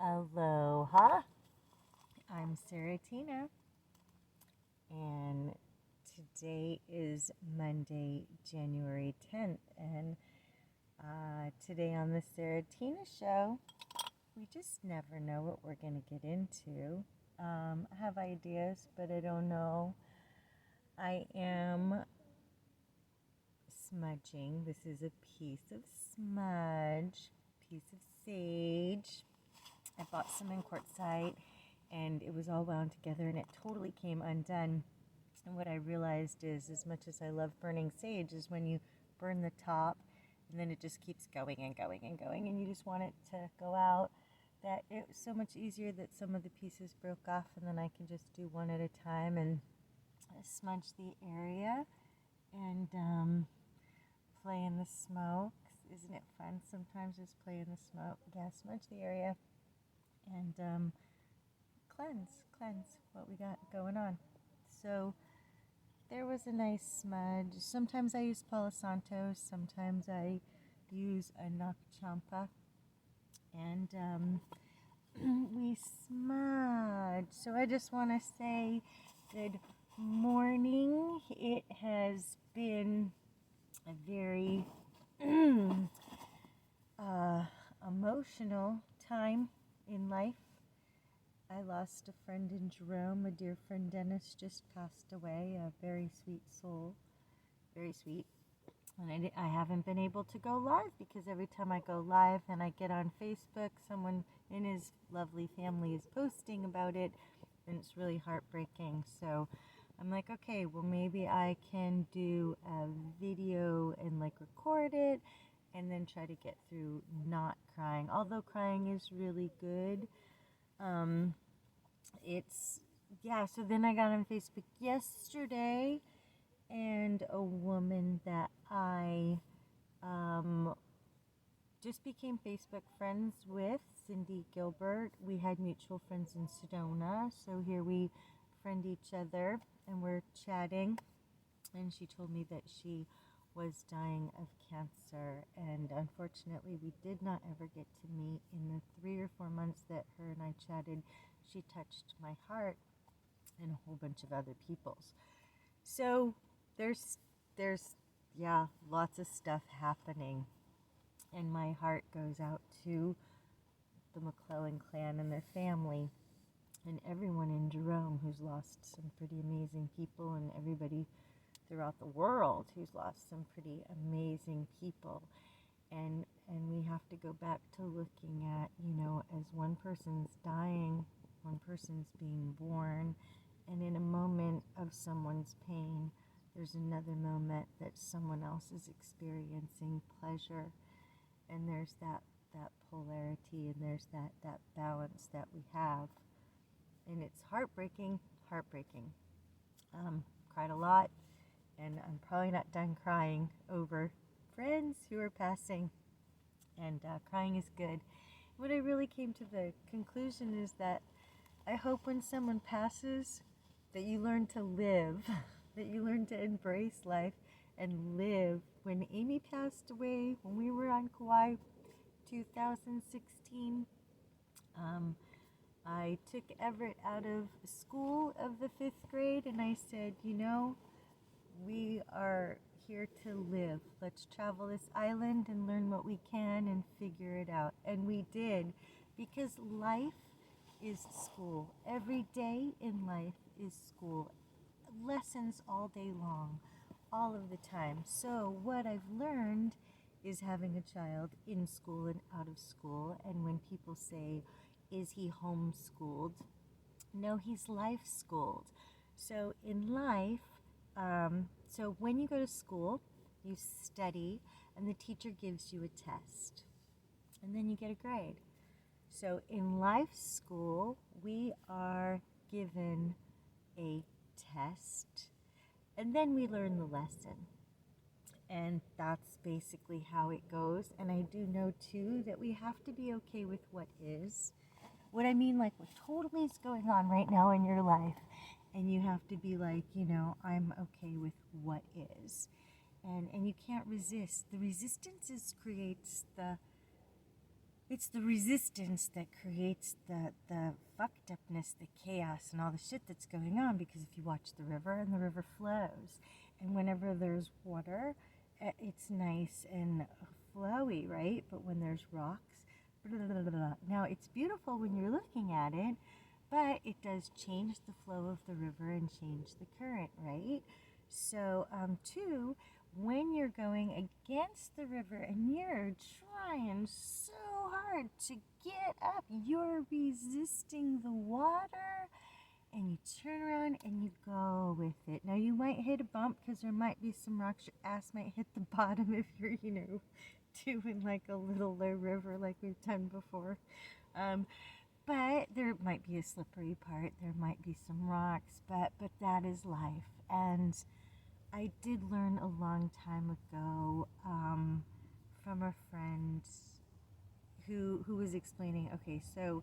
Aloha, I'm Sarah Tina, and today is Monday, January 10th, and today on the Sarah Tina Show, we just never know what we're going to get into. I have ideas, but I don't know. I am smudging. This is a piece of smudge, piece of sage. I bought some in Quartzsite, and it was all wound together, and it totally came undone. And what I realized is, as much as I love burning sage, is when you burn the top, and then it just keeps going and going and going, and you just want it to go out, that it was so much easier that some of the pieces broke off, and then I can just do one at a time and smudge the area and play in the smoke. Isn't it fun sometimes just play in the smoke? Yeah, smudge the area and cleanse what we got going on. So there was a nice smudge. Sometimes I use Palo Santo, sometimes I use a Nak Champa, and we smudge. So I just want to say good morning. It has been a very emotional time in life. I lost a friend in Jerome. A dear friend, Dennis, just passed away. A very sweet soul. Very sweet. And I haven't been able to go live because every time I go live and I get on Facebook, someone in his lovely family is posting about it, and it's really heartbreaking. So I'm like, okay, well, maybe I can do a video and like record it and then try to get through not crying. Although crying is really good. So then I got on Facebook yesterday, and a woman that I just became Facebook friends with, Cindy Gilbert. We had mutual friends in Sedona, so here we friend each other, and we're chatting, and she told me that she was dying of cancer, and unfortunately we did not ever get to meet. In the 3 or 4 months that her and I chatted, she touched my heart and a whole bunch of other people's. So there's lots of stuff happening, and my heart goes out to the McClellan clan and their family, and everyone in Jerome who's lost some pretty amazing people, and everybody throughout the world who's lost some pretty amazing people. And we have to go back to looking at, as one person's dying, one person's being born, and in a moment of someone's pain, there's another moment that someone else is experiencing pleasure, and there's that polarity, and there's that balance that we have, and it's heartbreaking. Cried a lot, and I'm probably not done crying over friends who are passing, and crying is good. What I really came to the conclusion is that I hope when someone passes that you learn to live, that you learn to embrace life and live. When Amy passed away, when we were on Kauai, 2016, I took Everett out of school of the 5th grade, and I said, we are here to live. Let's travel this island and learn what we can and figure it out. And we did, because life is school. Every day in life is school. Lessons all day long, all of the time. So what I've learned is having a child in school and out of school. And when people say, is he homeschooled? No, he's life schooled. So in life, so when you go to school, you study, and the teacher gives you a test, and then you get a grade. So in life school, we are given a test, and then we learn the lesson. And that's basically how it goes. And I do know, too, that we have to be okay with what is. What I mean, like, what totally is going on right now in your life. And you have to be like, I'm okay with what is. And you can't resist. The resistance creates the it's the resistance that creates the fucked upness, the chaos, and all the shit that's going on. Because if you watch the river, and the river flows, and whenever there's water, it's nice and flowy, right? But when there's rocks, blah, blah, blah, blah. Now it's beautiful when you're looking at it, but it does change the flow of the river and change the current, right? So, two, when you're going against the river and you're trying so hard to get up, you're resisting the water, and you turn around and you go with it. Now you might hit a bump because there might be some rocks. Your ass might hit the bottom if you're, doing like a little low river like we've done before. But there might be a slippery part. There might be some rocks, but that is life. And I did learn a long time ago from a friend who was explaining, okay, so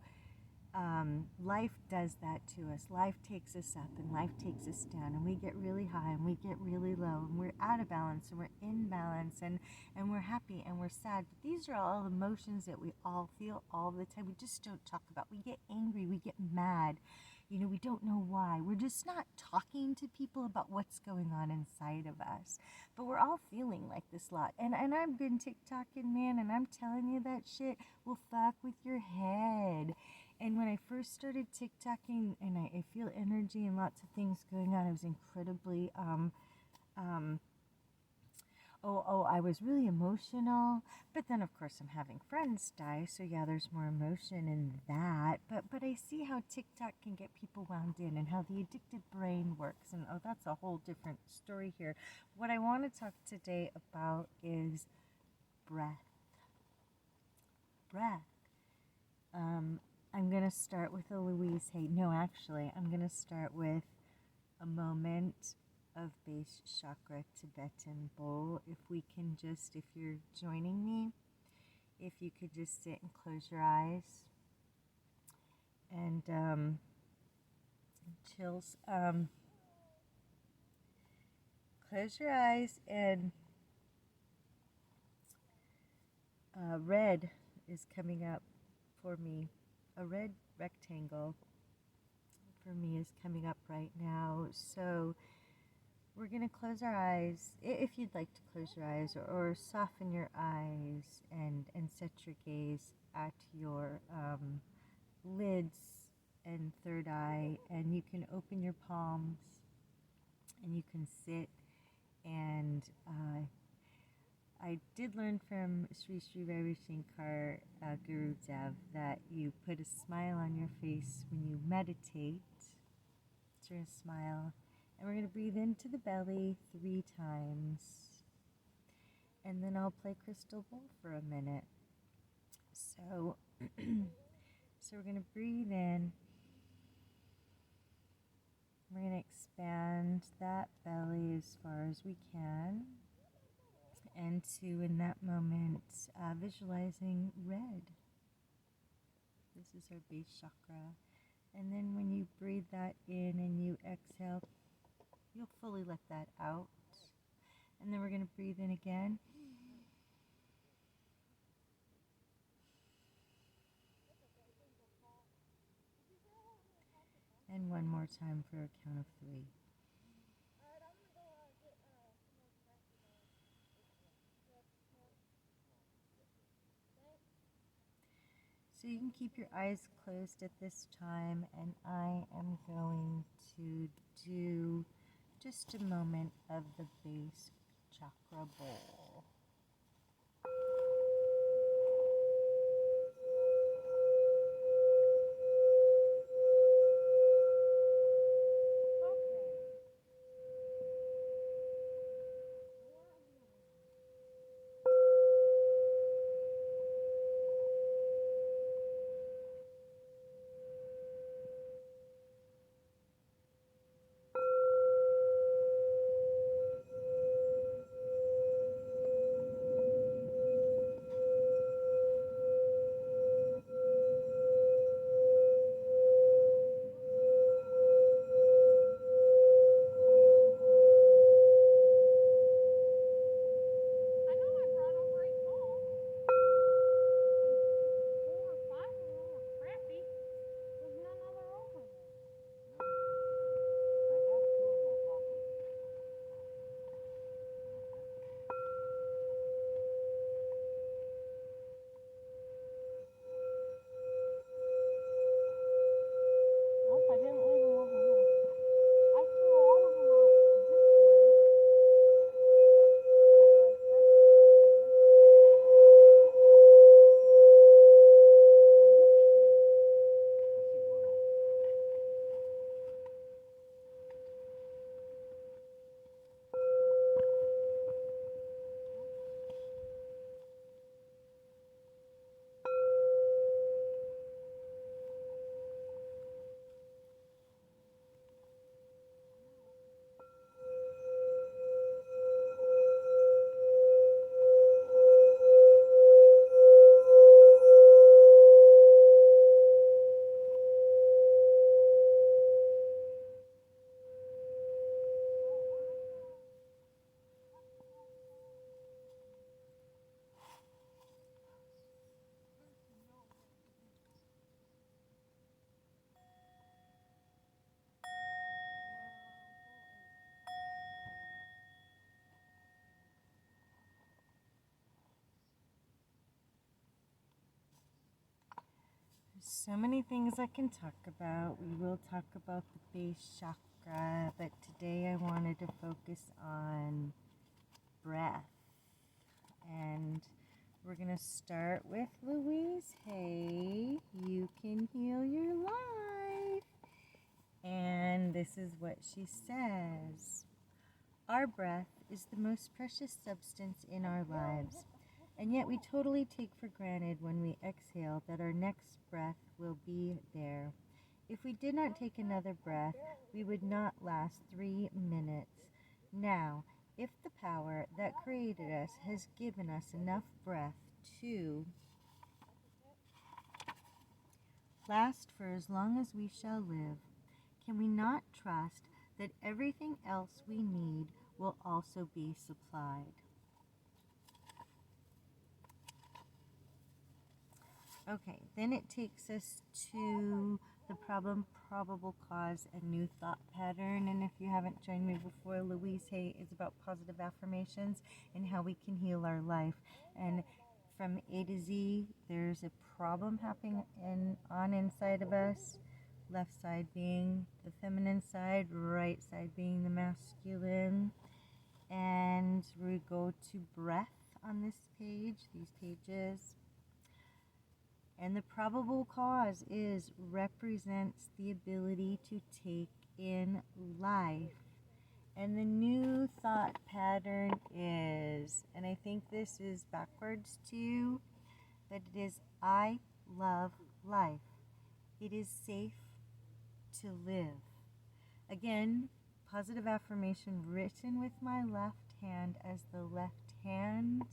life does that to us. Life takes us up and life takes us down, and we get really high and we get really low, and we're out of balance and we're in balance, and we're happy and we're sad. But these are all emotions that we all feel all the time. We just don't talk about. We get angry, we get mad. We don't know why. We're just not talking to people about what's going on inside of us. But we're all feeling like this lot. And I've been TikToking, man, and I'm telling you that shit will fuck with your head. And when I first started TikToking and I feel energy and lots of things going on, I was incredibly, I was really emotional. But then, of course, I'm having friends die, so yeah, there's more emotion in that. But I see how TikTok can get people wound in and how the addicted brain works. And that's a whole different story here. What I want to talk today about is breath. Breath. I'm going to start with a Louise Hay. No, actually, I'm going to start with a moment of base chakra Tibetan bowl. If you're joining me, if you could just sit and close your eyes and chills. Close your eyes, and red is coming up for me. A red rectangle for me is coming up right now. So we're going to close our eyes, if you'd like to close your eyes, or soften your eyes and set your gaze at your lids and third eye, and you can open your palms and you can sit. And I did learn from Sri Sri Ravi Shankar Guru Dev that you put a smile on your face when you meditate. So you're going to smile. And we're going to breathe into the belly 3 times. And then I'll play Crystal Bowl for a minute. So, we're going to breathe in. We're going to expand that belly as far as we can. And in that moment, visualizing red. This is our base chakra. And then when you breathe that in and you exhale, you'll fully let that out. And then we're going to breathe in again. And one more time for a count of 3. So you can keep your eyes closed at this time, and I am going to do just a moment of the base chakra bowl. so many things I can talk about. We will talk about the base chakra, but today I wanted to focus on breath. And we're going to start with Louise Hay. You can heal your life. And this is what she says. Our breath is the most precious substance in our lives, and yet we totally take for granted when we exhale that our next breath will be there. If we did not take another breath, we would not last 3 minutes. Now, if the power that created us has given us enough breath to last for as long as we shall live, can we not trust that everything else we need will also be supplied? Okay, then it takes us to the problem, probable cause, and new thought pattern. And if you haven't joined me before, Louise Hay is about positive affirmations and how we can heal our life. And from A to Z, there's a problem happening on inside of us. Left side being the feminine side, right side being the masculine. And we go to breath on this page, these pages. And the probable cause represents the ability to take in life. And the new thought pattern is, and I think this is backwards too, but it is, I love life. It is safe to live. Again, positive affirmation written with my left hand as the left hand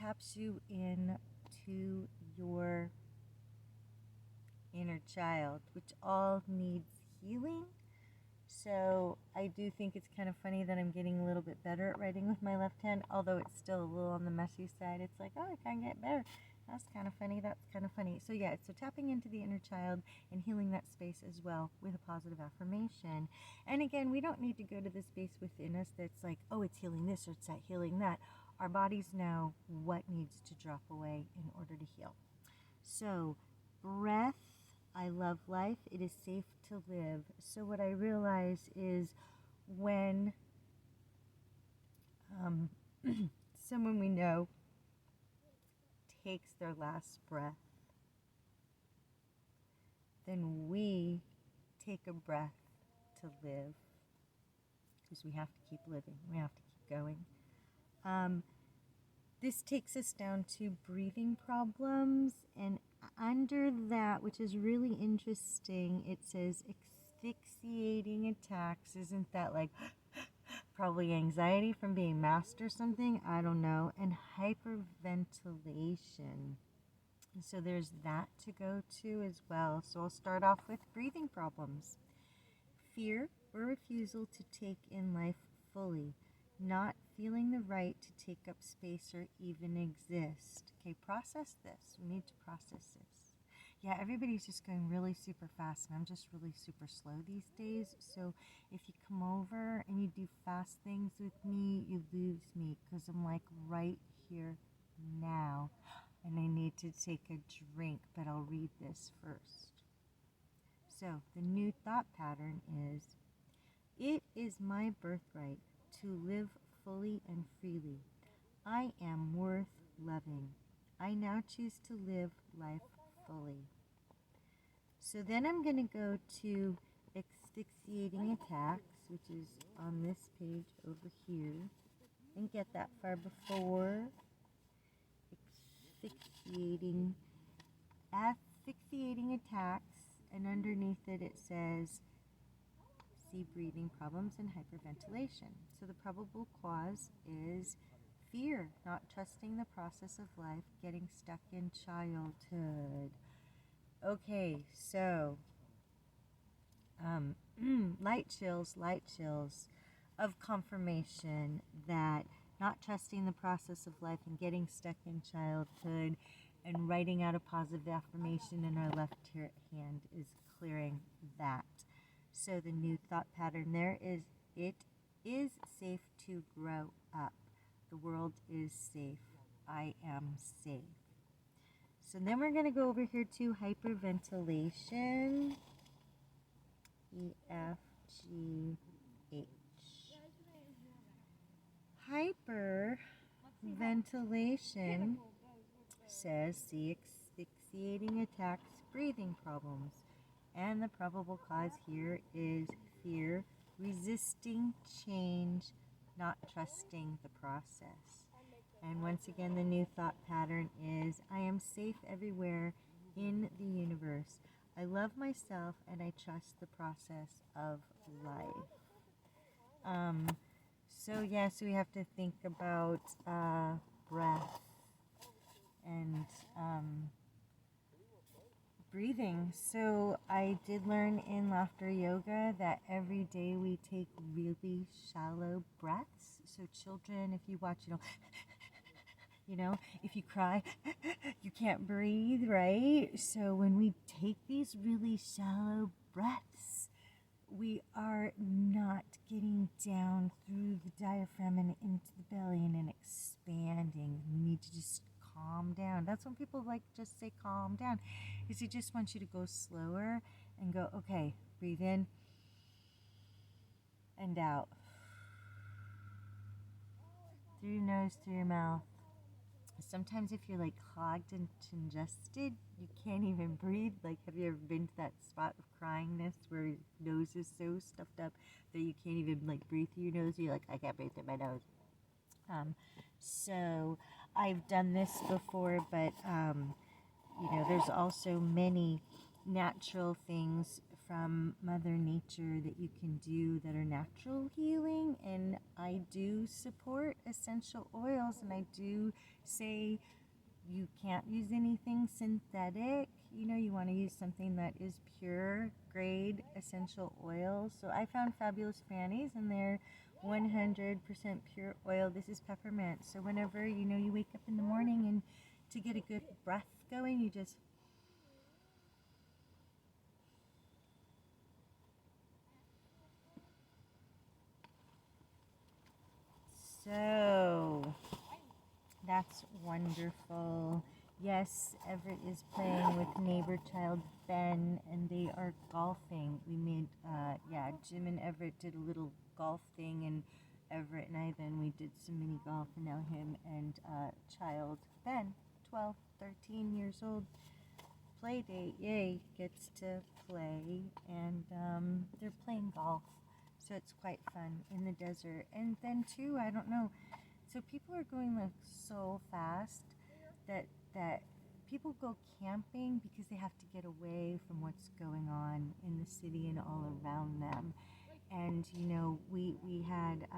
taps you in to your inner child, which all needs healing. So I do think it's kind of funny that I'm getting a little bit better at writing with my left hand, although it's still a little on the messy side. It's like, oh, I can get better. That's kind of funny. That's kind of funny. So yeah, so tapping into the inner child and healing that space as well with a positive affirmation. And again, we don't need to go to the space within us that's like, oh, it's healing this or it's that healing that. Our bodies know what needs to drop away in order to heal. So, breath, I love life, it is safe to live. So what I realize is when someone we know takes their last breath, then we take a breath to live, because we have to keep living, we have to keep going. This takes us down to breathing problems, and under that, which is really interesting, it says asphyxiating attacks. Isn't that like probably anxiety from being masked or something? I don't know. And hyperventilation. So there's that to go to as well. So I'll start off with breathing problems. Fear or refusal to take in life fully. Not feeling the right to take up space or even exist. Okay, process this. We need to process this. Yeah, everybody's just going really super fast, and I'm just really super slow these days. So if you come over and you do fast things with me, you lose me, because I'm like right here now, and I need to take a drink, but I'll read this first. So the new thought pattern is, it is my birthright to live fully and freely. I am worth loving. I now choose to live life fully. So then I'm going to go to asphyxiating attacks, which is on this page over here. And get that far before. Asphyxiating attacks, and underneath it it says, see breathing problems and hyperventilation. So the probable cause is fear, not trusting the process of life, getting stuck in childhood. Okay, so light chills of confirmation that not trusting the process of life and getting stuck in childhood and writing out a positive affirmation in our left hand is clearing that. So the new thought pattern there is, it is safe to grow up. The world is safe. I am safe. So then we're going to go over here to hyperventilation. EFGH. Hyperventilation says the asphyxiating attacks, breathing problems. And the probable cause here is fear, resisting change, not trusting the process. And once again, the new thought pattern is I am safe everywhere in the universe. I love myself and I trust the process of life. So we have to think about breath and breathing. So I did learn in laughter yoga that every day we take really shallow breaths. So children, if you watch, if you cry, you can't breathe, right? So when we take these really shallow breaths, we are not getting down through the diaphragm and into the belly and then expanding. You need to just calm down. That's when people just say calm down, is he just wants you to go slower and go, okay, breathe in and out. Through your nose, through your mouth. Sometimes if you're clogged and congested, you can't even breathe. Have you ever been to that spot of cryingness where your nose is so stuffed up that you can't even breathe through your nose? You're like, I can't breathe through my nose. So I've done this before, but there's also many natural things from Mother Nature that you can do that are natural healing, and I do support essential oils, and I do say you can't use anything synthetic. You want to use something that is pure grade essential oil. So I found Fabulous Fannies, and they're 100% pure oil. This is peppermint. So whenever you wake up in the morning and to get a good breath going, you just so that's wonderful. Yes, Everett is playing with neighbor child Ben, and they are golfing. We made, Jim and Everett did a little golf thing, and Everett and I then we did some mini golf, and now him and child Ben, 12, 13 years old, play date, yay, gets to play, and they're playing golf. So it's quite fun in the desert. And then too, I don't know, so people are going so fast that people go camping because they have to get away from what's going on in the city and all around them. And we had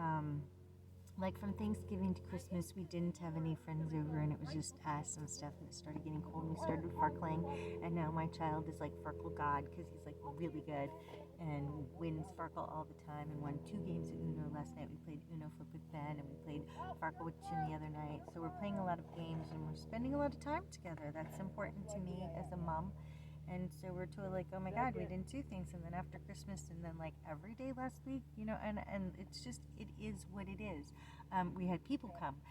from Thanksgiving to Christmas, we didn't have any friends over, and it was just us and stuff. And it started getting cold, and we started farkling. And now my child is Farkle God because he's really good and wins Farkle all the time. And won 2 games of Uno last night. We played Uno Flip with Ben, and we played Farkle with Jim the other night. So we're playing a lot of games, and we're spending a lot of time together. That's important to me as a mom. And so we're totally oh my God, we didn't do things. And then after Christmas, and then every day last week, and it's just, it is what it is. We had people come,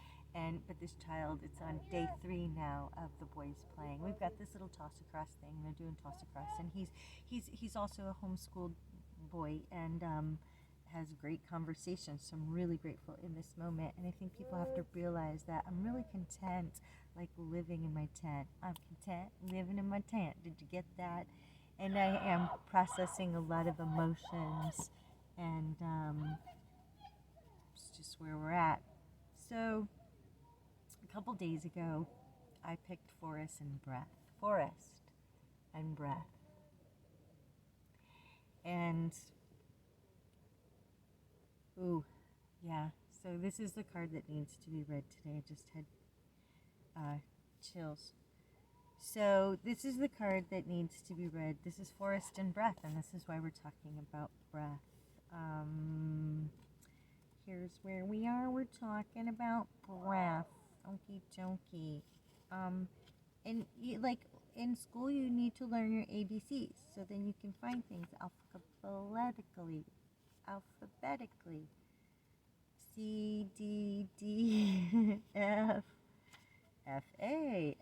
but this child, it's on day 3 now of the boys playing. We've got this little toss across thing. They're doing toss across, and he's also a homeschooled boy, and has great conversations. So I'm really grateful in this moment, and I think people have to realize that I'm really content living in my tent. I'm content living in my tent. Did you get that? And I am processing a lot of emotions, and it's just where we're at. So a couple days ago, I picked forest and breath. And so this is the card that needs to be read today. I just had chills. So this is the card that needs to be read. This is forest and breath, and this is why we're talking about breath. Here's where we are. We're talking about breath. Okie dokie. And in school, you need to learn your ABCs, so then you can find things alphabetically. C, D, D, F, F-A-F-I-F-O,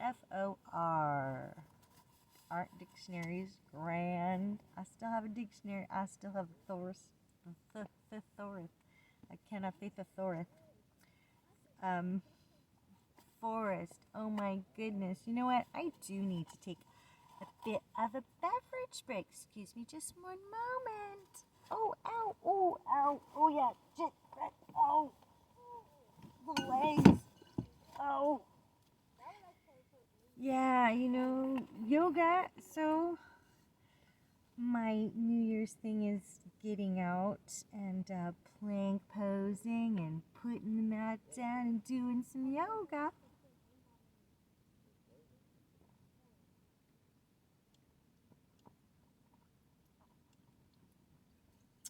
F-O-R. Aren't dictionaries grand? I still have a dictionary. I still have a thesaurus. I cannot say thesaurus. Forest. Oh my goodness. You know what? I do need to take a bit of a beverage break. Excuse me just one moment. Oh, ow, oh, ow, oh yeah, just, oh, the legs, oh. Yeah, yoga, so my New Year's thing is getting out and plank posing and putting the mat down and doing some yoga.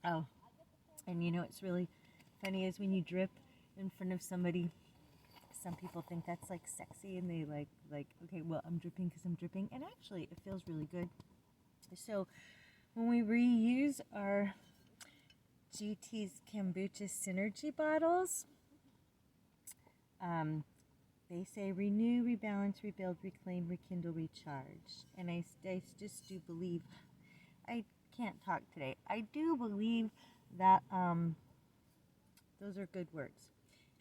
Oh, and what's really funny is when you drip in front of somebody, some people think that's like sexy and they like okay, well, I'm dripping because I'm dripping, and actually it feels really good. So when we reuse our GT's kombucha synergy bottles, they say renew, rebalance, rebuild, reclaim, rekindle, recharge. And I just do believe, I can't talk today, I do believe that those are good words.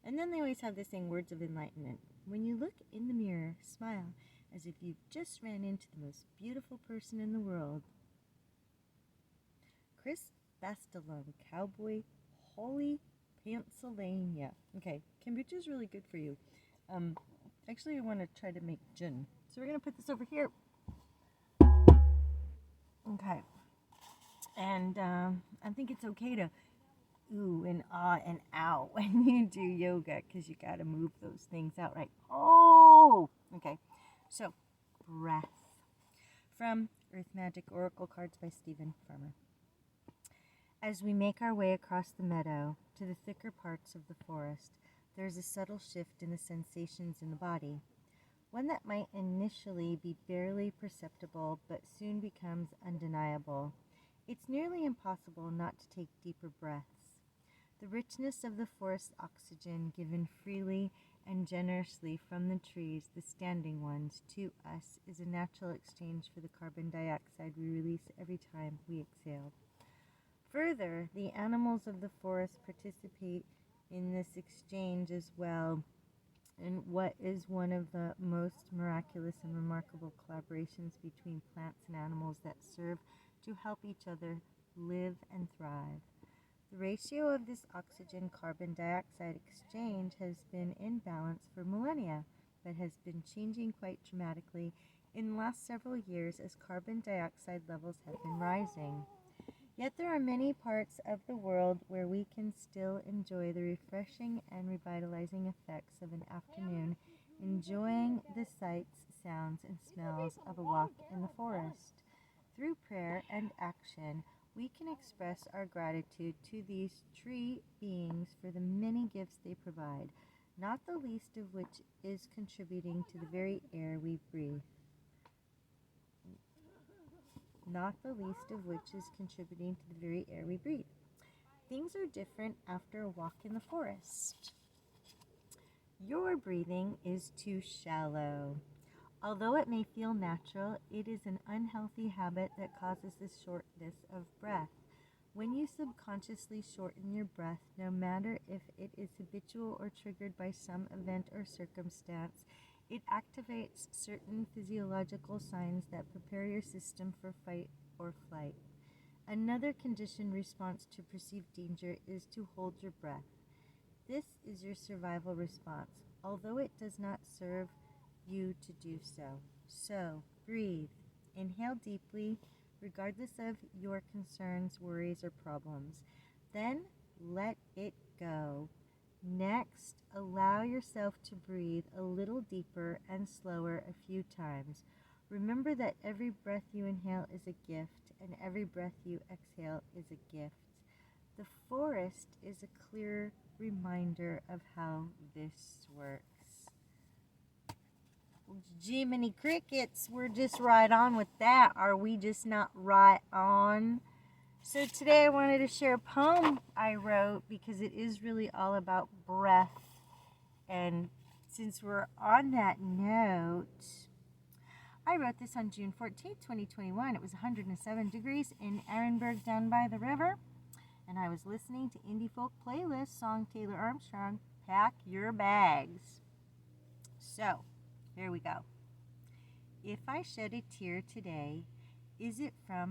And then they always have this thing, words of enlightenment. When you look in the mirror, smile as if you've just ran into the most beautiful person in the world. Chris Bastalone, Cowboy, Holy Pennsylvania. Okay, kombucha is really good for you. Actually, I want to try to make gin. So we're going to put this over here. Okay. And I think it's okay to ooh and ah and ow when you do yoga, because you got to move those things out, right? Oh! Okay. So, breath. From Earth Magic Oracle Cards by Stephen Farmer. As we make our way across the meadow to the thicker parts of the forest, there is a subtle shift in the sensations in the body, one that might initially be barely perceptible but soon becomes undeniable. It's nearly impossible not to take deeper breaths. The richness of the forest oxygen given freely and generously from the trees, the standing ones, to us is a natural exchange for the carbon dioxide we release every time we exhale. Further, the animals of the forest participate in this exchange as well, in what is one of the most miraculous and remarkable collaborations between plants and animals that serve to help each other live and thrive. The ratio of this oxygen-carbon dioxide exchange has been in balance for millennia, but has been changing quite dramatically in the last several years as carbon dioxide levels have been rising. Yet there are many parts of the world where we can still enjoy the refreshing and revitalizing effects of an afternoon, enjoying the sights, sounds, and smells of a walk in the forest. Through prayer and action, we can express our gratitude to these tree beings for the many gifts they provide, not the least of which is contributing to the very air we breathe. Things are different after a walk in the forest. Your breathing is too shallow. Although it may feel natural, it is an unhealthy habit that causes the shortness of breath. When you subconsciously shorten your breath, no matter if it is habitual or triggered by some event or circumstance, it activates certain physiological signs that prepare your system for fight or flight. Another conditioned response to perceived danger is to hold your breath. This is your survival response, although it does not serve you to do so. So, breathe. Inhale deeply, regardless of your concerns, worries, or problems. Then, let it go. Next, allow yourself to breathe a little deeper and slower a few times. Remember that every breath you inhale is a gift, and every breath you exhale is a gift. The forest is a clear reminder of how this works. Jiminy Crickets, we're just right on with that. Are we just not right on? So today I wanted to share a poem I wrote because it is really all about breath. And since we're on that note, I wrote this on June 14th, 2021. It was 107 degrees in Ehrenberg down by the river. And I was listening to Indie Folk Playlist song Taylor Armstrong, Pack Your Bags. So, here we go. If I shed a tear today, is it from